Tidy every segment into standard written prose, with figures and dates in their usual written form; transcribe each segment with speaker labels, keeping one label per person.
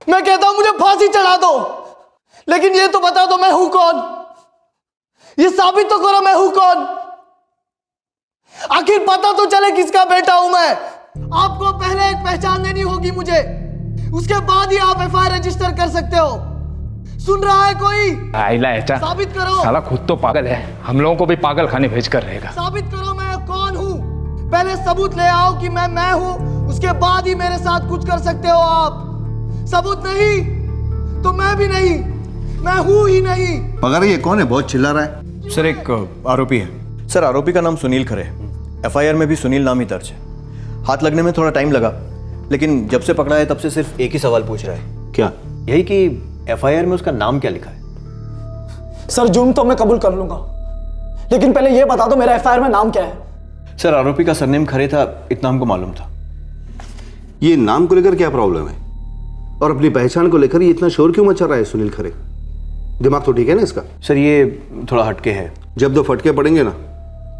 Speaker 1: मैं कहता हूं मुझे फांसी चढ़ा दो, लेकिन ये तो बता दो मैं हूं कौन, ये साबित तो करो मैं हूं कौन। आखिर पता तो चले किसका बेटा हूं मैं। आपको पहले एक पहचान देनी होगी मुझे, उसके बाद ही आप एफआईआर रजिस्टर कर सकते हो। सुन रहा है कोई?
Speaker 2: आइला ऐसा
Speaker 1: साबित करो।
Speaker 2: साला खुद तो पागल है, हम लोगों को भी पागल खाने भेज कर रहेगा।
Speaker 1: साबित करो मैं कौन हूं। पहले सबूत ले आओ कि मैं हूं, उसके बाद ही मेरे साथ कुछ कर सकते हो आप। सबूत नहीं तो मैं भी नहीं, मैं हूं ही नहीं।
Speaker 3: मगर ये कौन है, बहुत चिल्ला रहा है?
Speaker 4: सर एक आरोपी है। सर आरोपी का नाम सुनील खरे है। एफआईआर में भी सुनील नाम ही दर्ज है। हाथ लगने में थोड़ा टाइम लगा, लेकिन जब से पकड़ा है तब से सिर्फ एक ही सवाल पूछ रहा है।
Speaker 3: क्या?
Speaker 4: यही कि एफआईआर में उसका नाम क्या लिखा है।
Speaker 1: सर जुर्म तो मैं कबूल कर लूंगा, लेकिन पहले यह बता दो मेरा एफआईआर में नाम क्या है।
Speaker 4: सर आरोपी का सरनेम खरे था, इतना हमको मालूम था।
Speaker 3: ये नाम को लेकर क्या प्रॉब्लम है, और अपनी पहचान को लेकर ये इतना शोर क्यों मचा रहा है सुनील खरे? दिमाग तो ठीक है ना इसका?
Speaker 4: सर ये थोड़ा हटके है।
Speaker 3: जब दो फटके पड़ेंगे ना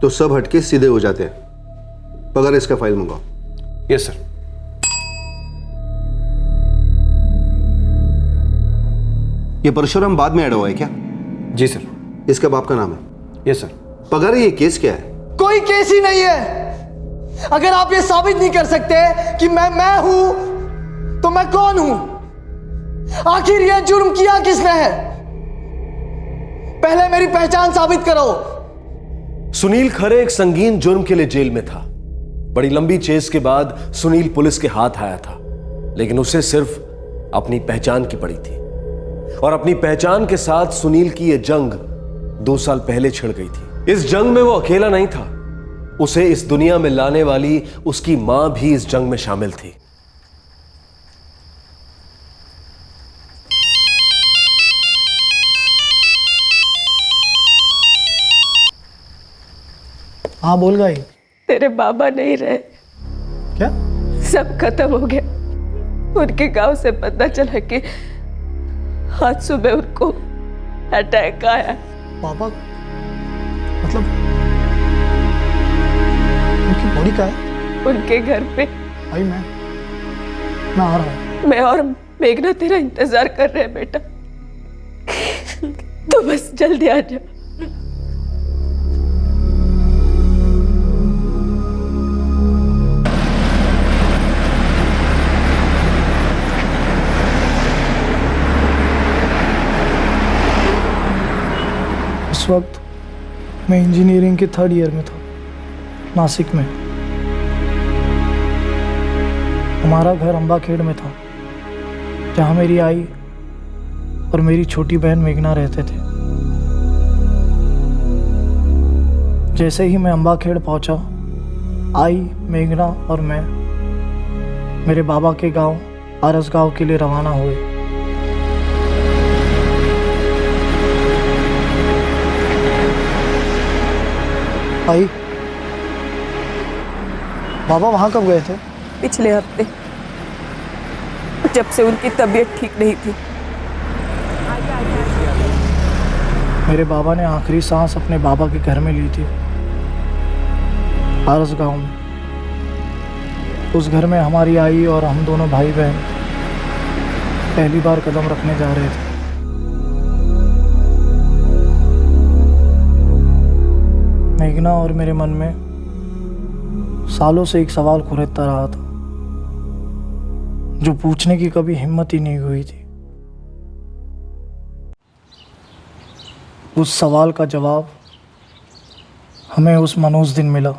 Speaker 3: तो सब हटके सीधे हो जाते हैं। पगार इसका फाइल मंगाओ।
Speaker 4: Yes sir.
Speaker 3: ये परशुराम बाद में ऐड हुआ है क्या?
Speaker 4: जी सर।
Speaker 3: इसका बाप का नाम है?
Speaker 4: Yes sir.
Speaker 3: पगार ये केस क्या है?
Speaker 1: कोई केस ही नहीं है। अगर आप ये साबित नहीं कर सकते कि मैं हूं तो मैं कौन हूं। आखिर यह जुर्म किया किसने है, पहले मेरी पहचान साबित करो।
Speaker 5: सुनील खरे एक संगीन जुर्म के लिए जेल में था। बड़ी लंबी चेस के बाद सुनील पुलिस के हाथ आया था, लेकिन उसे सिर्फ अपनी पहचान की पड़ी थी, और अपनी पहचान के साथ सुनील की यह जंग 2 साल पहले छिड़ गई थी। इस जंग में वो अकेला नहीं था, उसे इस दुनिया में लाने वाली उसकी मां भी इस जंग में शामिल थी।
Speaker 1: हाँ बोल गई।
Speaker 6: तेरे बाबा नहीं रहे।
Speaker 1: क्या?
Speaker 6: सब खत्म हो गया। उनके गांव से पता चला कि आज सुबह उनको अटैक आया।
Speaker 1: पापा मतलब उनकी बॉडी का है?
Speaker 6: उनके घर पे।
Speaker 1: भाई मैं आ रहा हूँ।
Speaker 6: मैं और मेघना तेरा इंतजार कर रहे हैं बेटा, तो बस जल्दी आ जा।
Speaker 1: उस वक्त मैं इंजीनियरिंग के 3rd ईयर में था, नासिक में। हमारा घर अंबाखेड़ में था, जहाँ मेरी आई और मेरी छोटी बहन मेघना रहते थे। जैसे ही मैं अंबाखेड़ पहुंचा, आई, मेघना और मैं मेरे बाबा के गांव आरस गांव के लिए रवाना हुए। आई, बाबा वहां कब गए थे?
Speaker 6: पिछले हफ्ते, जब से उनकी तबीयत ठीक नहीं थी।
Speaker 1: मेरे बाबा ने आखिरी सांस अपने बाबा के घर में ली थी, आरस गांव में। उस घर में हमारी आई और हम दोनों भाई बहन पहली बार कदम रखने जा रहे थे। मेघना और मेरे मन में सालों से एक सवाल खुरेदता रहा था, जो पूछने की कभी हिम्मत ही नहीं हुई थी। उस सवाल का जवाब हमें उस मनोज दिन मिला।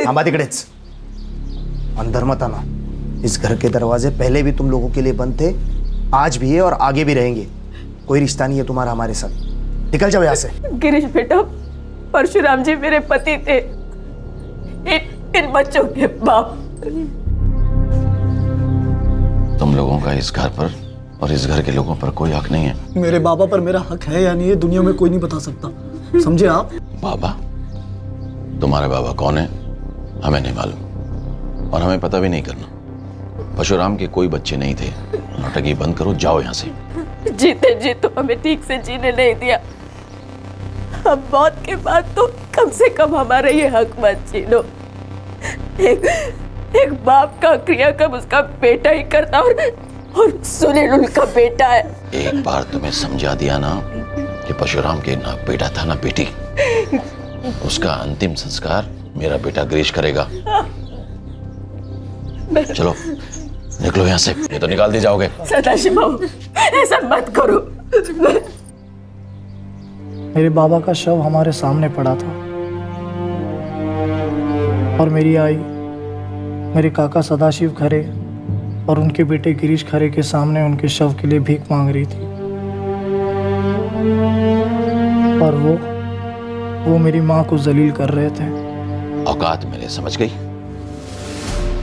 Speaker 7: थांबा तिकडेच, अंदर मत आना। इस घर के दरवाजे पहले भी तुम लोगों के लिए बंद थे, आज भी है और आगे भी रहेंगे। कोई रिश्ता नहीं है तुम्हारा हमारे साथ। निकल जाओ यहाँ से।
Speaker 6: गिरीश बेटा, परशुराम जी मेरे पति थे, इन बच्चों के बाप।
Speaker 8: तुम लोगों का इस घर पर और इस घर के लोगों पर कोई हक नहीं है।
Speaker 1: मेरे बाबा पर मेरा हक है या नहीं, ये दुनिया में कोई नहीं बता सकता, समझे आप?
Speaker 8: बाबा? तुम्हारे बाबा कौन है हमें नहीं मालूम, और हमें पता भी नहीं करना। परशुराम के कोई बच्चे नहीं थे। नाटक बंद करो, जाओ यहाँ से।
Speaker 6: जीते जी तो हमें ठीक से जीने नहीं दिया, अब मौत के बाद तो कम से कम हमारा ये हक मत छीनो। एक बाप का क्रियाक्रम उसका बेटा ही करता, और सुनील उनका बेटा है।
Speaker 8: एक बार तुम्हें समझा दिया ना कि परशुराम के ना बेटा था ना बेटी। उसका अंतिम संस्कार मेरा बेटा गिरीश करेगा। चलो निकलो यहाँ से, ये तो निकाल दिए जाओगे।
Speaker 6: सदाशिव बाबू, ऐसा मत करो।
Speaker 9: मेरे बाबा का शव हमारे सामने पड़ा था और मेरी आई मेरे काका सदाशिव खरे और उनके बेटे गिरीश खरे के सामने उनके शव के लिए भीख मांग रही थी। और वो मेरी माँ को जलील कर रहे थे।
Speaker 8: औकात मेरे समझ गई।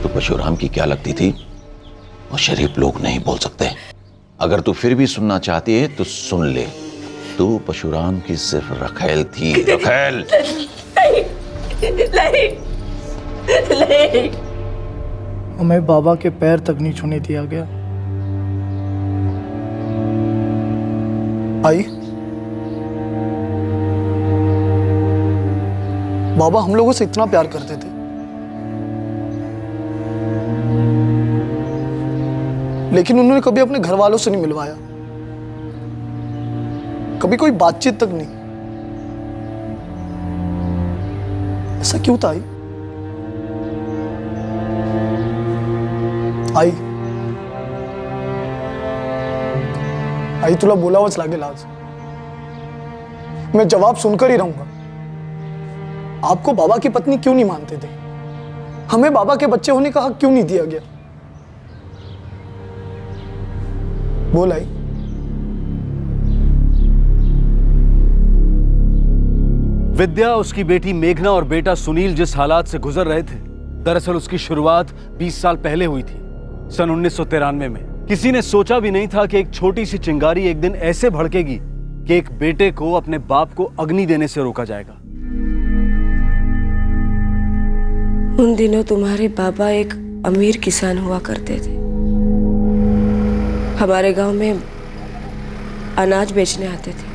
Speaker 8: तो परशुराम की क्या लगती थी वो शरीफ लोग नहीं बोल सकते। अगर तू फिर भी सुनना चाहती है तो सुन ले, तू परशुराम की सिर्फ रखेल थी। रखेल
Speaker 6: नहीं।
Speaker 9: हमें बाबा के पैर तक नहीं छूने दिया गया।
Speaker 1: आई, बाबा हम लोगों से इतना प्यार करते थे, लेकिन उन्होंने कभी अपने घर वालों से नहीं मिलवाया, कभी कोई बातचीत तक नहीं। ऐसा क्यों था आई तुला बोलावंच लागेल आज। मैं जवाब सुनकर ही रहूंगा। आपको बाबा की पत्नी क्यों नहीं मानते थे? हमें बाबा के बच्चे होने का हक क्यों नहीं दिया गया? बोल आई।
Speaker 5: विद्या, उसकी बेटी मेघना और बेटा सुनील जिस हालात से गुजर रहे थे, दरअसल उसकी शुरुआत 20 साल पहले हुई थी, सन 1993 में। किसी ने सोचा भी नहीं था कि एक छोटी सी चिंगारी एक दिन ऐसे भड़केगी कि एक बेटे को अपने बाप को अग्नि देने से रोका जाएगा।
Speaker 6: उन दिनों तुम्हारे बाबा एक अमीर किसान हुआ करते थे। हमारे गांव में अनाज बेचने आते थे।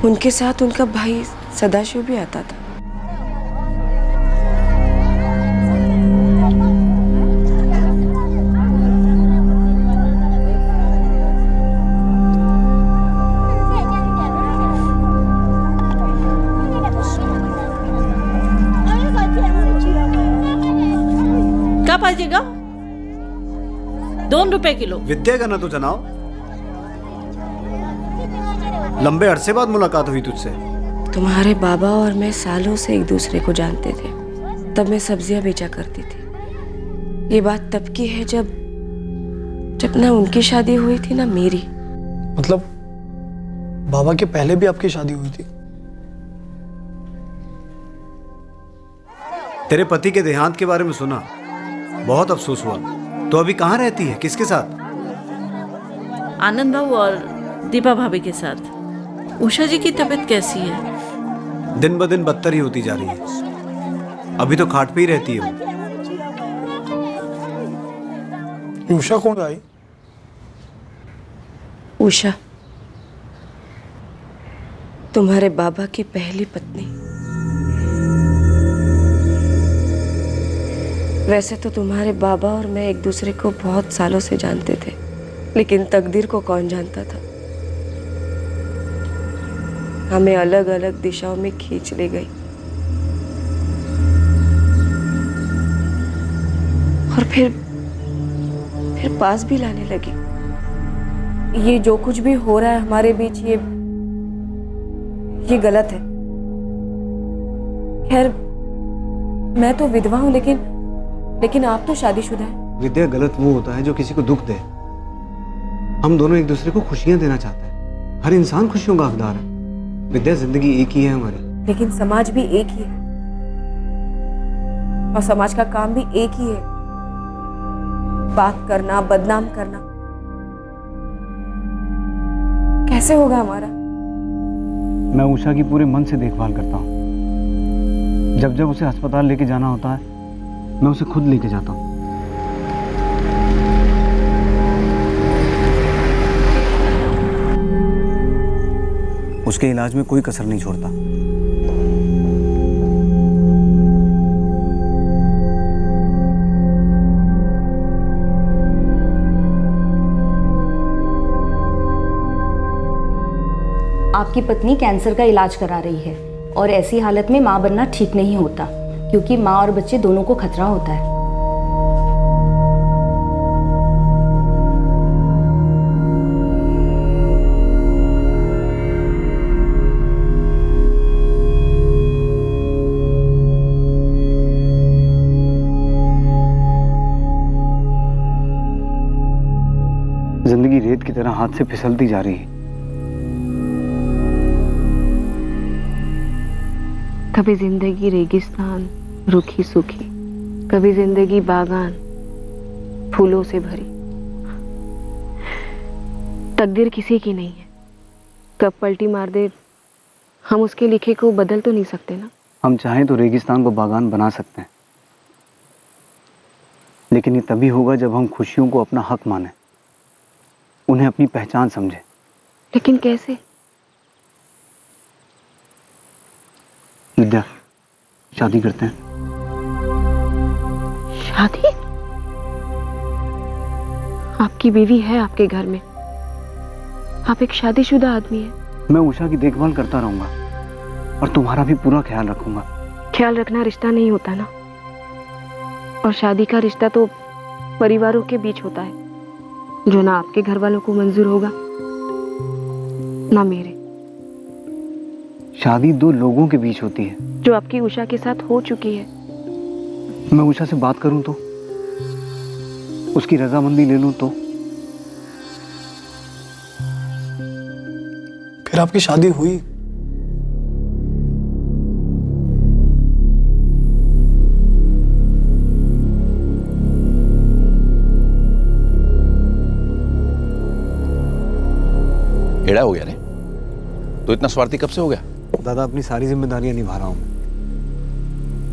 Speaker 6: उनके साथ उनका भाई सदाशिव भी आता था।
Speaker 10: क्या पाइएगा? 2 रुपए किलो।
Speaker 4: विद्या का ना तो जनाब, लंबे अरसे बाद मुलाकात हुई तुझसे।
Speaker 6: तुम्हारे बाबा और मैं सालों से एक दूसरे को जानते थे। तब मैं सब्जियां बेचा करती थी। ये बात तब की है जब ना उनकी शादी हुई थी ना मेरी।
Speaker 1: मतलब बाबा के पहले भी आपकी शादी हुई थी?
Speaker 4: तेरे पति के देहांत के बारे में सुना, बहुत अफसोस हुआ। तो अभी कहाँ रहती है, किसके साथ?
Speaker 10: आनंद बाबू और दीपा भाभी के साथ। उषा जी की तबीयत कैसी है?
Speaker 4: दिन ब दिन बदतर ही होती जा रही है। अभी तो खाट पे ही रहती है वो।
Speaker 1: उषा कौन आई?
Speaker 6: उषा तुम्हारे बाबा की पहली पत्नी। वैसे तो तुम्हारे बाबा और मैं एक दूसरे को बहुत सालों से जानते थे, लेकिन तकदीर को कौन जानता था। हमें अलग अलग दिशाओं में खींच ले गई और फिर पास भी लाने लगी। ये जो कुछ भी हो रहा है हमारे बीच, ये गलत है। खैर मैं तो विधवा हूं, लेकिन आप तो शादीशुदा हैं।
Speaker 4: विद्या, गलत वो होता है जो किसी को दुख दे। हम दोनों एक दूसरे को खुशियां देना चाहते हैं। हर इंसान खुशियों का हकदार है। विद्या, जिंदगी एक ही है हमारी।
Speaker 6: लेकिन समाज भी एक ही है और समाज का काम भी एक ही है, बात करना, बदनाम करना। कैसे होगा हमारा?
Speaker 11: मैं उषा की पूरे मन से देखभाल करता हूँ। जब उसे अस्पताल लेके जाना होता है, मैं उसे खुद लेके जाता हूँ। उसके इलाज में कोई कसर नहीं छोड़ता।
Speaker 12: आपकी पत्नी कैंसर का इलाज करा रही है और ऐसी हालत में मां बनना ठीक नहीं होता, क्योंकि मां और बच्चे दोनों को खतरा होता है।
Speaker 11: जिंदगी रेत की तरह हाथ से फिसलती जा रही है।
Speaker 6: कभी जिंदगी रेगिस्तान रूखी सूखी, कभी जिंदगी बागान फूलों से भरी। तकदीर किसी की नहीं है, कब पलटी मार दे हम उसके लिखे को बदल तो नहीं सकते ना।
Speaker 11: हम चाहें तो रेगिस्तान को बागान बना सकते हैं, लेकिन ये तभी होगा जब हम खुशियों को अपना हक माने, उन्हें अपनी पहचान समझे।
Speaker 6: लेकिन कैसे?
Speaker 11: विद्या, शादी करते हैं।
Speaker 6: शादी? आपकी बीवी है आपके घर में, आप एक शादीशुदा आदमी हैं।
Speaker 11: मैं उषा की देखभाल करता रहूंगा और तुम्हारा भी पूरा ख्याल रखूंगा।
Speaker 6: ख्याल रखना रिश्ता नहीं होता ना, और शादी का रिश्ता तो परिवारों के बीच होता है, जो ना आपके घर वालों को मंजूर होगा ना मेरे।
Speaker 11: शादी दो लोगों के बीच होती है,
Speaker 6: जो आपकी उषा के साथ हो चुकी है।
Speaker 11: मैं उषा से बात करूं तो, उसकी रजामंदी ले लूं तो।
Speaker 9: फिर आपकी शादी हुई?
Speaker 8: एड़ा हो गया रे, तो इतना स्वार्थी कब से हो गया?
Speaker 11: दादा, अपनी सारी जिम्मेदारियां निभा रहा हूं,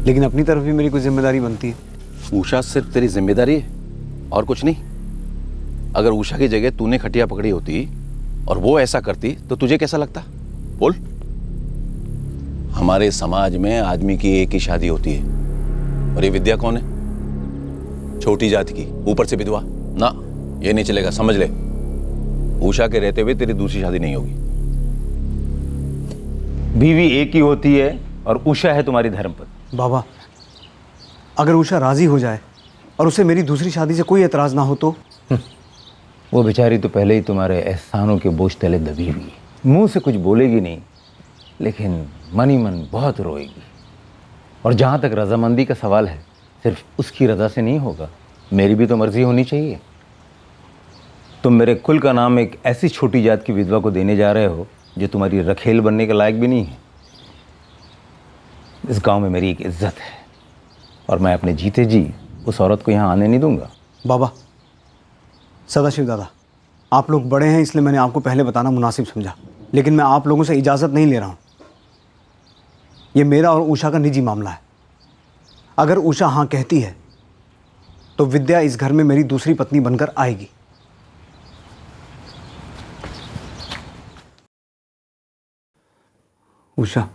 Speaker 11: लेकिन अपनी तरफ भी मेरी कुछ जिम्मेदारी बनती है।
Speaker 8: उषा सिर्फ तेरी जिम्मेदारी है और कुछ नहीं? अगर उषा की जगह तूने खटिया पकड़ी होती और वो ऐसा करती तो तुझे कैसा लगता? बोल। हमारे समाज में आदमी की एक ही शादी होती है, और ये विद्या कौन है? छोटी जाति की, ऊपर से विधवा। ना, ये नहीं चलेगा, समझ ले। उषा के रहते हुए तेरी दूसरी शादी नहीं होगी।
Speaker 13: बीवी एक ही होती है और उषा है तुम्हारी धर्मपत्नी।
Speaker 11: बाबा, अगर उषा राजी हो जाए और उसे मेरी दूसरी शादी से कोई एतराज ना हो तो?
Speaker 13: वो बेचारी तो पहले ही तुम्हारे एहसानों के बोझ तले दबी हुई है। मुंह से कुछ बोलेगी नहीं, लेकिन मन ही मन बहुत रोएगी। और जहाँ तक रजामंदी का सवाल है, सिर्फ उसकी रजा से नहीं होगा, मेरी भी तो मर्जी होनी चाहिए। तुम मेरे कुल का नाम एक ऐसी छोटी जात की विधवा को देने जा रहे हो जो तुम्हारी रखेल बनने के लायक भी नहीं है। इस गांव में मेरी एक इज्जत है और मैं अपने जीते जी उस औरत को यहाँ आने नहीं दूंगा।
Speaker 11: बाबा, सदाशिव दादा, आप लोग बड़े हैं इसलिए मैंने आपको पहले बताना मुनासिब समझा, लेकिन मैं आप लोगों से इजाज़त नहीं ले रहा हूँ। ये मेरा और उषा का निजी मामला है। अगर उषा हाँ कहती है तो विद्या इस घर में मेरी दूसरी पत्नी बनकर आएगी। उषा,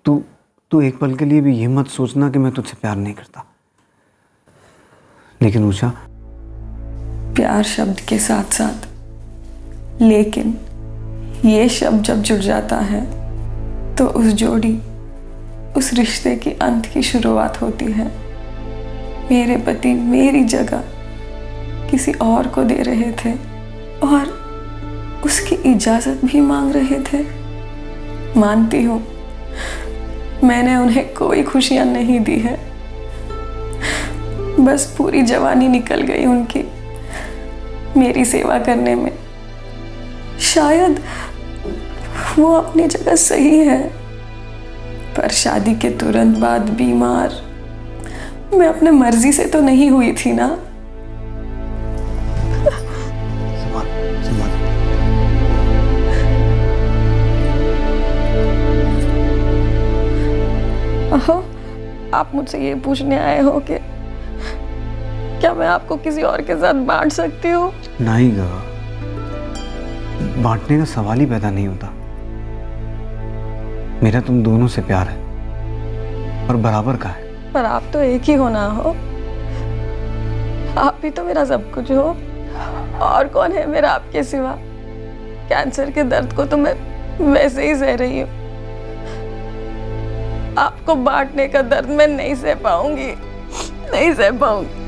Speaker 11: तू एक पल के लिए भी ये मत सोचना कि मैं तुझसे प्यार नहीं करता। लेकिन उषा,
Speaker 6: प्यार शब्द के साथ साथ लेकिन ये शब्द जब जुड़ जाता है तो उस जोड़ी, उस रिश्ते की अंत की शुरुआत होती है। मेरे पति मेरी जगह किसी और को दे रहे थे और उसकी इजाजत भी मांग रहे थे। मानती हूँ मैंने उन्हें कोई खुशियां नहीं दी है, बस पूरी जवानी निकल गई उनकी मेरी सेवा करने में। शायद वो अपनी जगह सही है, पर शादी के तुरंत बाद बीमार मैं अपने मर्जी से तो नहीं हुई थी ना। आप मुझसे ये पूछने आए हो कि क्या मैं आपको किसी और के साथ बांट सकती हूँ?
Speaker 11: नहीं गा, बांटने का सवाल ही पैदा नहीं होता। मेरा तुम दोनों से प्यार है और बराबर का है।
Speaker 6: पर आप तो एक ही हो ना हो, आप ही तो मेरा सब कुछ हो। और कौन है मेरा आपके सिवा? कैंसर के दर्द को तो मैं वैसे ही सह रही हूँ, आपको बांटने का दर्द मैं नहीं सह पाऊंगी, नहीं सह पाऊंगी।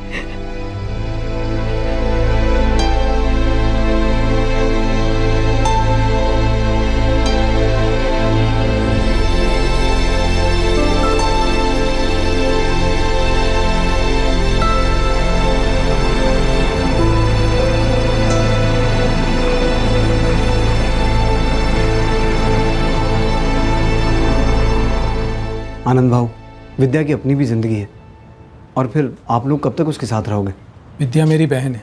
Speaker 11: आनंद भाऊ, विद्या की अपनी भी जिंदगी है, और फिर आप लोग कब तक उसके साथ रहोगे?
Speaker 9: विद्या मेरी बहन है,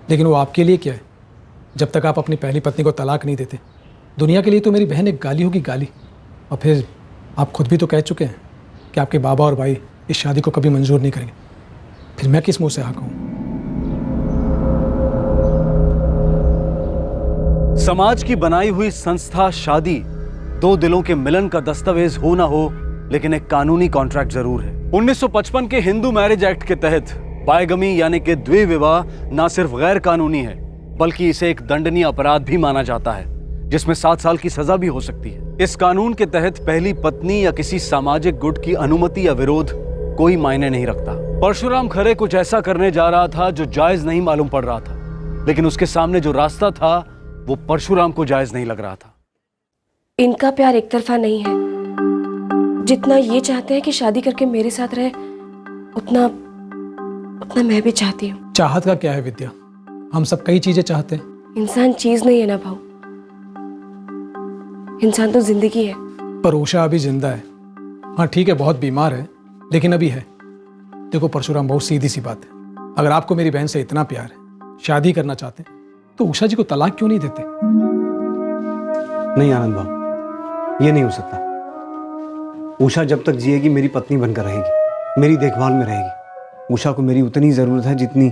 Speaker 9: लेकिन वो आपके लिए क्या है? जब तक आप अपनी पहली पत्नी को तलाक नहीं देते, दुनिया के लिए तो मेरी बहन एक गाली होगी, गाली। और फिर आप खुद भी तो कह चुके हैं कि आपके बाबा और भाई इस शादी को कभी मंजूर नहीं करेंगे। फिर मैं किस मुंह से हाँ कहूँ?
Speaker 5: समाज की बनाई हुई संस्था शादी दो दिलों के मिलन का दस्तावेज हो ना हो, लेकिन एक कानूनी कॉन्ट्रैक्ट जरूर है। 1955 के हिंदू मैरिज एक्ट के तहत बायगमी यानी कि द्वि विवाह न सिर्फ गैर कानूनी है, बल्कि इसे एक दंडनीय अपराध भी माना जाता है, जिसमें 7 साल की सजा भी हो सकती है। इस कानून के तहत पहली पत्नी या किसी सामाजिक गुट की अनुमति या विरोध कोई मायने नहीं रखता। परशुराम खरे कुछ ऐसा करने जा रहा था जो जायज नहीं मालूम पड़ रहा था, लेकिन उसके सामने जो रास्ता था वो परशुराम को जायज नहीं लग रहा था।
Speaker 6: इनका प्यार एक तरफा नहीं है। जितना ये चाहते हैं कि शादी करके मेरे साथ रहे, उतना मैं भी चाहती हूँ।
Speaker 9: चाहत का क्या है विद्या? हम सब कई चीजें चाहते हैं।
Speaker 6: इंसान चीज नहीं है ना भाऊ, इंसान तो जिंदगी है।
Speaker 9: पर उषा अभी जिंदा है। हाँ ठीक है, बहुत बीमार है, लेकिन अभी है। देखो परशुराम, बहुत सीधी सी बात है। अगर आपको मेरी बहन से इतना प्यार है, शादी करना चाहते हैं, तो उषा जी को तलाक क्यों नहीं देते?
Speaker 11: नहीं आनंद भाऊ, ये नहीं हो सकता। उषा जब तक जिएगी मेरी पत्नी बनकर रहेगी, मेरी देखभाल में रहेगी। उषा को मेरी उतनी जरूरत है जितनी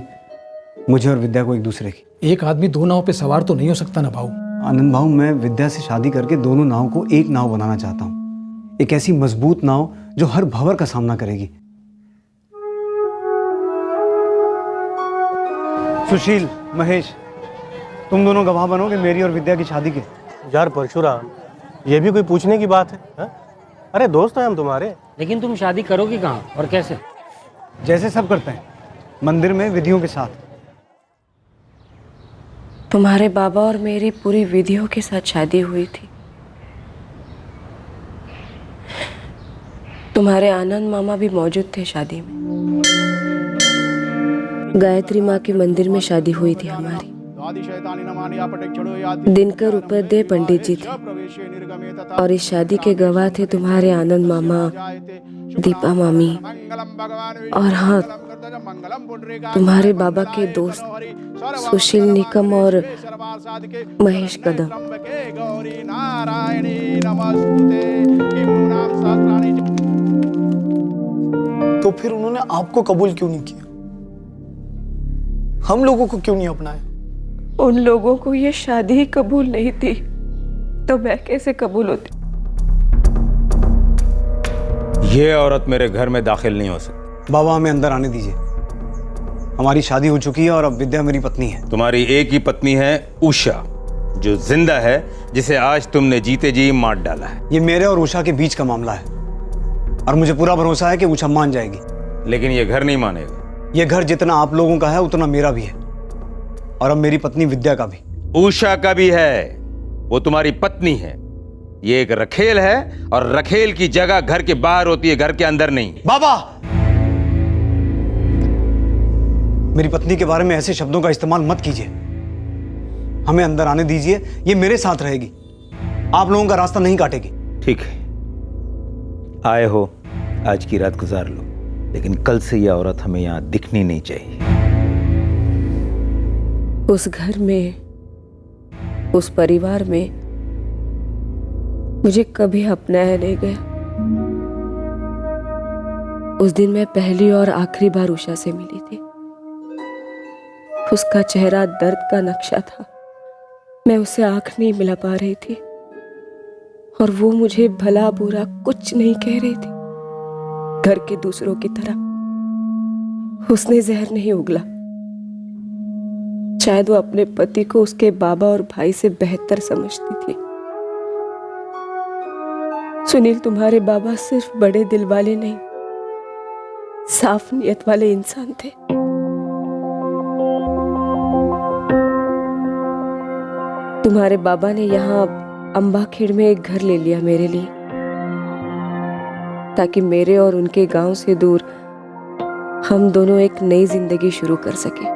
Speaker 11: मुझे और विद्या को एक दूसरे की।
Speaker 9: एक आदमी दो नाव पे सवार तो नहीं हो सकता ना भाऊ।
Speaker 11: आनंद भाऊ, मैं विद्या से शादी करके दोनों नाव को एक नाव बनाना चाहता हूँ, एक ऐसी मजबूत नाव जो हर भंवर का सामना करेगी। सुशील, महेश, तुम दोनों गवाह बनोगे मेरी और विद्या की शादी के।
Speaker 14: यार परशुराम, ये भी कोई पूछने की बात है हा? अरे दोस्त हैं हम तुम्हारे।
Speaker 15: लेकिन तुम शादी करोगे कहाँ और कैसे?
Speaker 11: जैसे सब करते हैं, मंदिर में विधियों के साथ।
Speaker 6: तुम्हारे बाबा और मेरी पूरी विधियों के साथ शादी हुई थी। तुम्हारे आनंद मामा भी मौजूद थे शादी में। गायत्री माँ के मंदिर में शादी हुई थी हमारी। दिनकर उपाध्याय पंडित जी थे, और इस शादी के गवाह थे तुम्हारे आनंद मामा, दीपा मामी, और हाँ, तुम्हारे बाबा के दोस्त सुशील निकम और महेश कदम।
Speaker 9: तो फिर उन्होंने आपको कबूल क्यों नहीं किया? हम लोगों को क्यों नहीं अपनाया?
Speaker 6: उन लोगों को ये शादी ही कबूल नहीं थी, तो मैं कैसे कबूल होती?
Speaker 13: ये औरत मेरे घर में दाखिल नहीं हो सकती।
Speaker 11: बाबा, हमें अंदर आने दीजिए। हमारी शादी हो चुकी है और अब विद्या मेरी पत्नी है।
Speaker 13: तुम्हारी एक ही पत्नी है, उषा, जो जिंदा है, जिसे आज तुमने जीते जी मार डाला है।
Speaker 11: ये मेरे और उषा के बीच का मामला है, और मुझे पूरा भरोसा है कि उषा मान जाएगी।
Speaker 13: लेकिन ये घर नहीं मानेगा।
Speaker 11: ये घर जितना आप लोगों का है उतना मेरा भी है, और अब मेरी पत्नी विद्या का भी।
Speaker 13: उषा का भी है, वो तुम्हारी पत्नी है। ये एक रखेल है, और रखेल की जगह घर के बाहर होती है, घर के अंदर नहीं।
Speaker 11: बाबा, मेरी पत्नी के बारे में ऐसे शब्दों का इस्तेमाल मत कीजिए। हमें अंदर आने दीजिए, ये मेरे साथ रहेगी, आप लोगों का रास्ता नहीं काटेगी।
Speaker 13: ठीक है, आए हो, आज की रात गुजार लो, लेकिन कल से यह औरत हमें यहां दिखनी नहीं चाहिए।
Speaker 6: उस घर में, उस परिवार में मुझे कभी अपनाया नहीं गया। उस दिन मैं पहली और आखिरी बार उषा से मिली थी। उसका चेहरा दर्द का नक्शा था, मैं उसे आंख नहीं मिला पा रही थी और वो मुझे भला बुरा कुछ नहीं कह रही थी। घर के दूसरों की तरह उसने जहर नहीं उगला। शायद वो अपने पति को उसके बाबा और भाई से बेहतर समझती थी। सुनील, तुम्हारे बाबा सिर्फ बड़े दिल वाले नहीं, साफ नियत वाले इंसान थे। तुम्हारे बाबा ने यहाँ अंबाखेड़ में एक घर ले लिया मेरे लिए, ताकि मेरे और उनके गांव से दूर हम दोनों एक नई जिंदगी शुरू कर सके।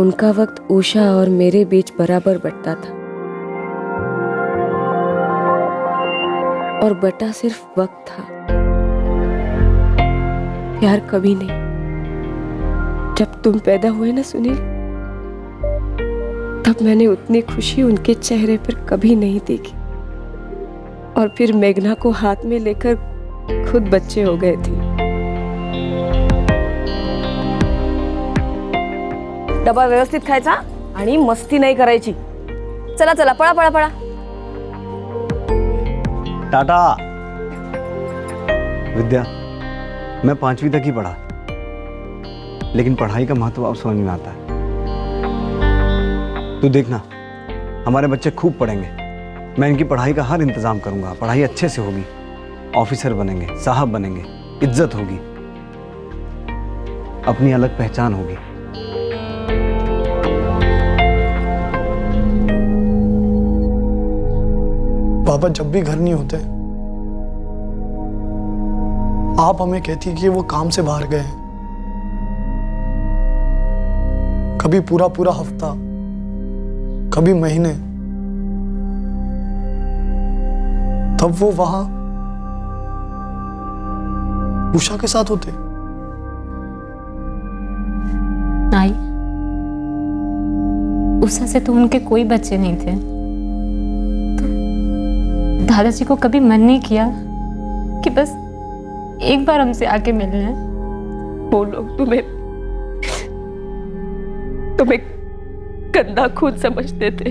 Speaker 6: उनका वक्त उषा और मेरे बीच बराबर बंटता था, और बटा सिर्फ वक्त था, प्यार कभी नहीं। जब तुम पैदा हुए ना सुनील, तब मैंने उतनी खुशी उनके चेहरे पर कभी नहीं देखी। और फिर मेघना को हाथ में लेकर खुद बच्चे हो गए थे।
Speaker 16: डबा व्यवस्थित खायचा आणि मस्ती नाही करायची। चला चला, पळा पळा पळा।
Speaker 11: टाटा। विद्या, मैं 5वीं तक ही पढ़ा, लेकिन पढ़ाई का महत्व अब समझ में आता है। तू देखना, हमारे बच्चे खूब पढ़ेंगे। मैं इनकी पढ़ाई का हर इंतजाम करूंगा। पढ़ाई अच्छे से होगी, ऑफिसर बनेंगे, साहब बनेंगे, इज्जत होगी, अपनी अलग पहचान होगी।
Speaker 1: पापा जब भी घर नहीं होते, आप हमें कहती कि वो काम से बाहर गए हैं। कभी पूरा पूरा हफ्ता, कभी महीने। तब वो वहां उषा के साथ होते।
Speaker 17: नहीं, उषा से तो उनके कोई बच्चे नहीं थे। तो दादाजी को कभी मन नहीं किया कि बस एक बार हमसे आके मिल लें?
Speaker 6: वो लोग तुम्हें गंदा खुद समझते थे।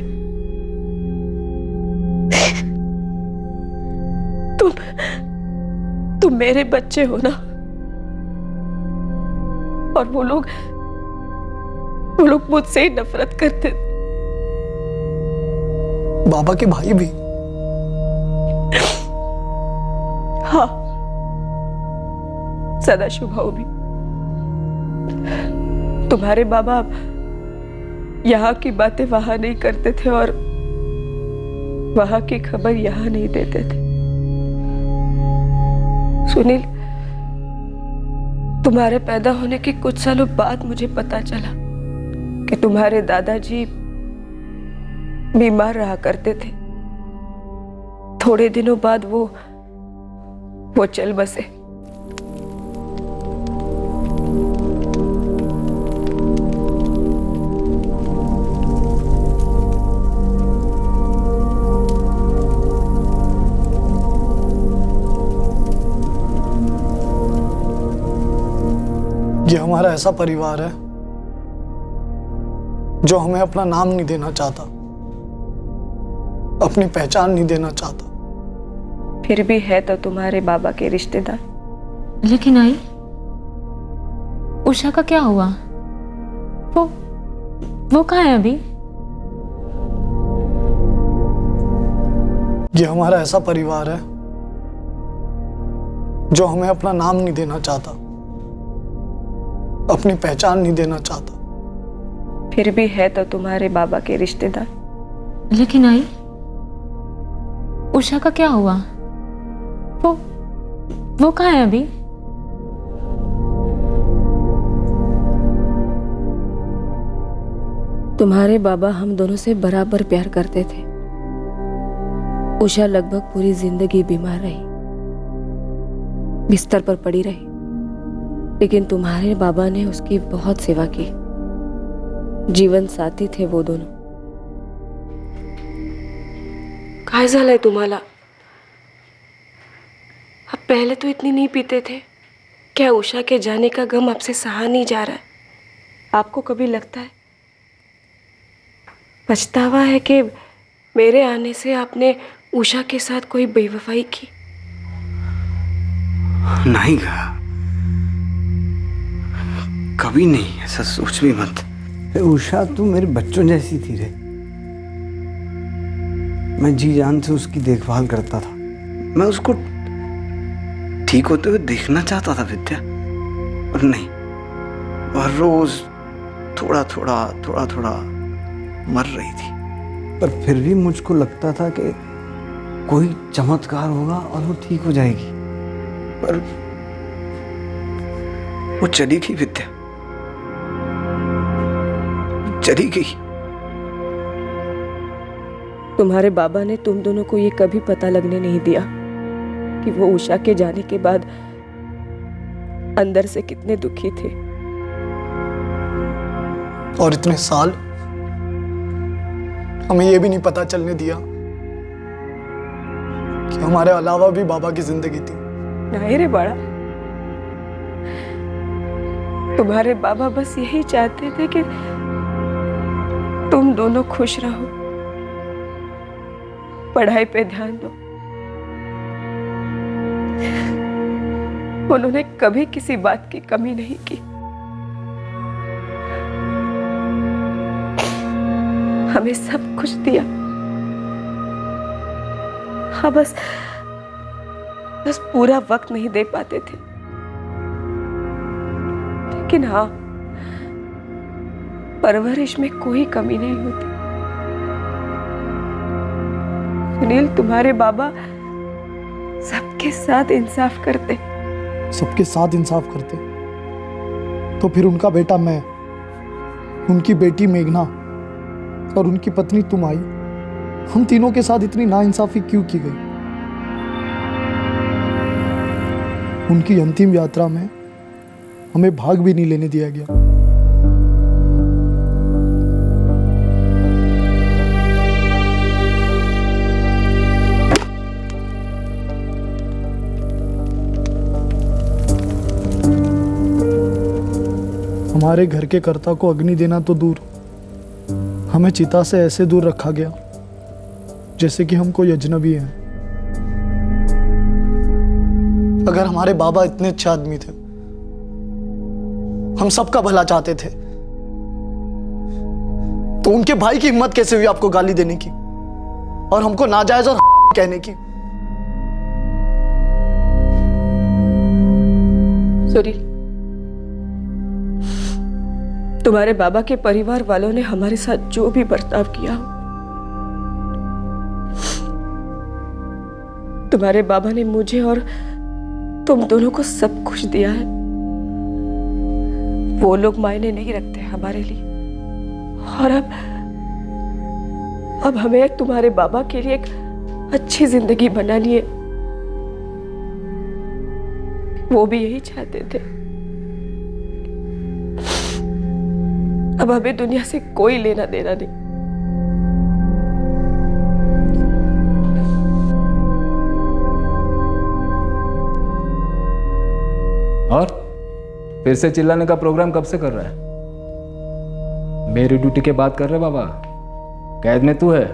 Speaker 6: तुम मेरे बच्चे हो ना, और वो लोग मुझसे ही नफरत करते थे।
Speaker 1: बाबा के भाई भी।
Speaker 6: हाँ, सदाशिव भाऊ भी। तुम्हारे बाबा यहाँ की बातें वहां नहीं करते थे और वहां की खबर यहाँ नहीं देते थे। सुनील, तुम्हारे पैदा होने के कुछ सालों बाद मुझे पता चला कि तुम्हारे दादाजी बीमार रहा करते थे। थोड़े दिनों बाद वो चल बसे।
Speaker 1: ये हमारा ऐसा परिवार है जो हमें अपना नाम नहीं देना चाहता, अपनी पहचान नहीं देना चाहता।
Speaker 6: फिर भी है तो तुम्हारे बाबा के रिश्तेदार।
Speaker 17: लेकिन आई, उषा का क्या हुआ? वो कहाँ है अभी?
Speaker 1: ये हमारा ऐसा परिवार है जो हमें अपना नाम नहीं देना चाहता, अपनी पहचान नहीं देना चाहता।
Speaker 6: फिर भी है तो तुम्हारे बाबा के रिश्तेदार।
Speaker 17: लेकिन आई, उषा का क्या हुआ? वो कहाँ है अभी?
Speaker 6: तुम्हारे बाबा हम दोनों से बराबर प्यार करते थे। उषा लगभग पूरी जिंदगी बीमार रही, बिस्तर पर पड़ी रही, लेकिन तुम्हारे बाबा ने उसकी बहुत सेवा की। जीवन साथी थे वो दोनों। काय झालंय तुम्हाला? अब पहले तो इतनी नहीं पीते थे। क्या उषा के जाने का गम आपसे सहा नहीं जा रहा है? आपको कभी लगता है पछतावा है कि मेरे आने से आपने उषा के साथ कोई बेवफाई की?
Speaker 11: नहीं कहा, कभी नहीं, ऐसा सोच भी मत। उषा तू मेरे बच्चों जैसी थी रे। मैं जी जान से उसकी देखभाल करता था। मैं उसको ठीक होते हुए देखना चाहता था विद्या, और नहीं, और रोज थोड़ा थोड़ा मर रही थी। पर फिर भी मुझको लगता था कि कोई चमत्कार होगा और वो ठीक हो जाएगी, पर वो चली गई विद्या, चली गई।
Speaker 6: तुम्हारे बाबा ने तुम दोनों को ये कभी पता लगने नहीं दिया कि वो उषा के जाने के बाद अंदर से कितने दुखी थे।
Speaker 1: और इतने साल हमें ये भी नहीं पता चलने दिया कि हमारे अलावा भी बाबा की जिंदगी थी।
Speaker 6: नहीं रे बड़ा, तुम्हारे बाबा बस यही चाहते थे कि तुम दोनों खुश रहो, पढ़ाई पे ध्यान दो। उन्होंने कभी किसी बात की कमी नहीं की। हमें सब कुछ दिया। हाँ, बस पूरा वक्त नहीं दे पाते थे। लेकिन हाँ, परवरिश में कोई कमी नहीं होती। सुनील, तुम्हारे बाबा सबके साथ इंसाफ करते।
Speaker 1: सबके साथ इंसाफ करते तो फिर उनका बेटा मैं, उनकी बेटी मेघना और उनकी पत्नी तुम आई, हम तीनों के साथ इतनी नाइंसाफी क्यों की गई? उनकी अंतिम यात्रा में हमें भाग भी नहीं लेने दिया गया। हमारे घर के कर्ता को अग्नि देना तो दूर, हमें चिता से ऐसे दूर रखा गया जैसे कि हम कोई अजनबी हैं। अगर हमारे बाबा इतने अच्छे आदमी थे, हम सबका भला चाहते थे, तो उनके भाई की हिम्मत कैसे हुई आपको गाली देने की और हमको नाजायज और कहने की?
Speaker 6: सुनील, तुम्हारे बाबा के परिवार वालों ने हमारे साथ जो भी बर्ताव किया, तुम्हारे बाबा ने मुझे और तुम दोनों को सब कुछ दिया है। वो लोग मायने नहीं रखते हमारे लिए। और अब हमें तुम्हारे बाबा के लिए एक अच्छी जिंदगी बनानी है। वो भी यही चाहते थे। अब हमें दुनिया से कोई लेना देना नहीं।
Speaker 2: और फिर से चिल्लाने का प्रोग्राम कब से कर रहा है? मेरी ड्यूटी के बात कर रहे बाबा? कैद में तू है,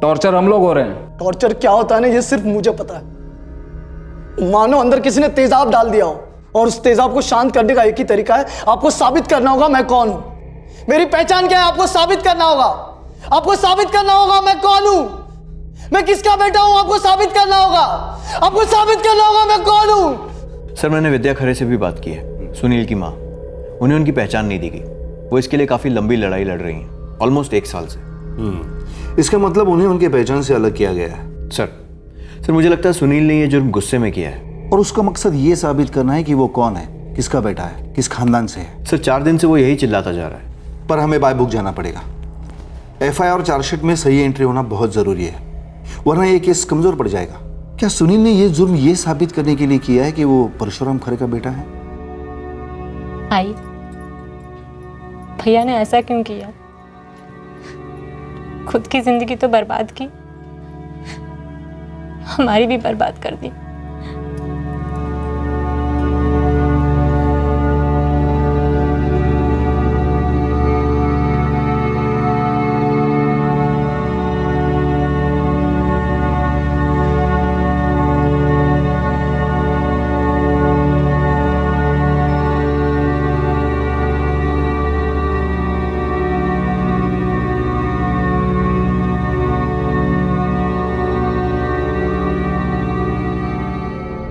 Speaker 2: टॉर्चर हम लोग हो रहे हैं।
Speaker 1: टॉर्चर क्या होता है ना, ये सिर्फ मुझे पता है। मानो अंदर किसी ने तेजाब डाल दिया हो, और उस तेजाब को शांत करने का एक ही तरीका है, आपको साबित करना होगा मैं कौन हूं। मेरी पहचान क्या है, आपको साबित करना होगा। आपको साबित करना होगा मैं कौन हूं, मैं किसका बेटा हूं, आपको साबित करना होगा। आपको साबित करना होगा मैं कौन हूं।
Speaker 4: सर, मैंने विद्या खरे से भी बात की है, सुनील की माँ। उन्हें उनकी पहचान नहीं दी गई। वो इसके लिए काफी लंबी लड़ाई लड़ रही हैं, ऑलमोस्ट 1 साल से।
Speaker 3: इसका मतलब उन्हें उनकी पहचान से अलग किया गया है।
Speaker 4: सर मुझे लगता है सुनील ने ये जुर्म गुस्से में किया है,
Speaker 3: और उसका मकसद ये साबित करना है कि वो कौन है, किसका बेटा है, किस खानदान से है।
Speaker 4: सर 4 दिन से वो यही चिल्लाता जा रहा है।
Speaker 3: पर हमें बाय बुक जाना पड़ेगा। FIR और चार्जशीट में सही एंट्री होना बहुत जरूरी है, वरना ये केस कमजोर पड़ जाएगा। क्या सुनील ने ये जुर्म ये साबित करने के लिए किया है कि वो परशुराम खरे का बेटा है?
Speaker 17: आई, भैया ने ऐसा क्यों किया? खुद की जिंदगी तो बर्बाद की, हमारी भी बर्बाद कर दी।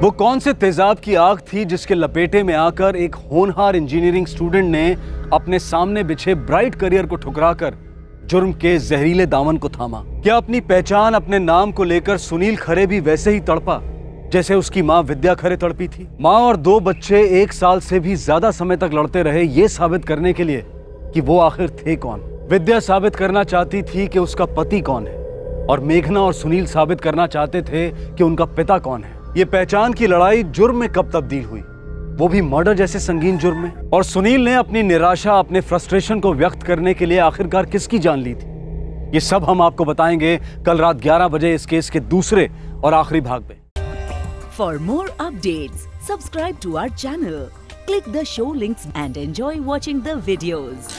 Speaker 5: वो कौन से तेजाब की आग थी जिसके लपेटे में आकर एक होनहार इंजीनियरिंग स्टूडेंट ने अपने सामने बिछे ब्राइट करियर को ठुकराकर जुर्म के जहरीले दामन को थामा? क्या अपनी पहचान, अपने नाम को लेकर सुनील खरे भी वैसे ही तड़पा जैसे उसकी मां विद्या खरे तड़पी थी? मां और 2 बच्चे 1 साल से भी ज्यादा समय तक लड़ते रहे ये साबित करने के लिए कि वो आखिर थे कौन। विद्या साबित करना चाहती थी कि उसका पति कौन है और मेघना और सुनील साबित करना चाहते थे कि उनका पिता कौन है। ये पहचान की लड़ाई जुर्म में कब तब्दील हुई, वो भी मर्डर जैसे संगीन जुर्म में? और सुनील ने अपनी निराशा, अपने फ्रस्ट्रेशन को व्यक्त करने के लिए आखिरकार किसकी जान ली थी? ये सब हम आपको बताएंगे कल रात 11 बजे इस केस के दूसरे और आखिरी भाग में।
Speaker 18: For more updates, subscribe to our channel, click the show links and enjoy watching the videos.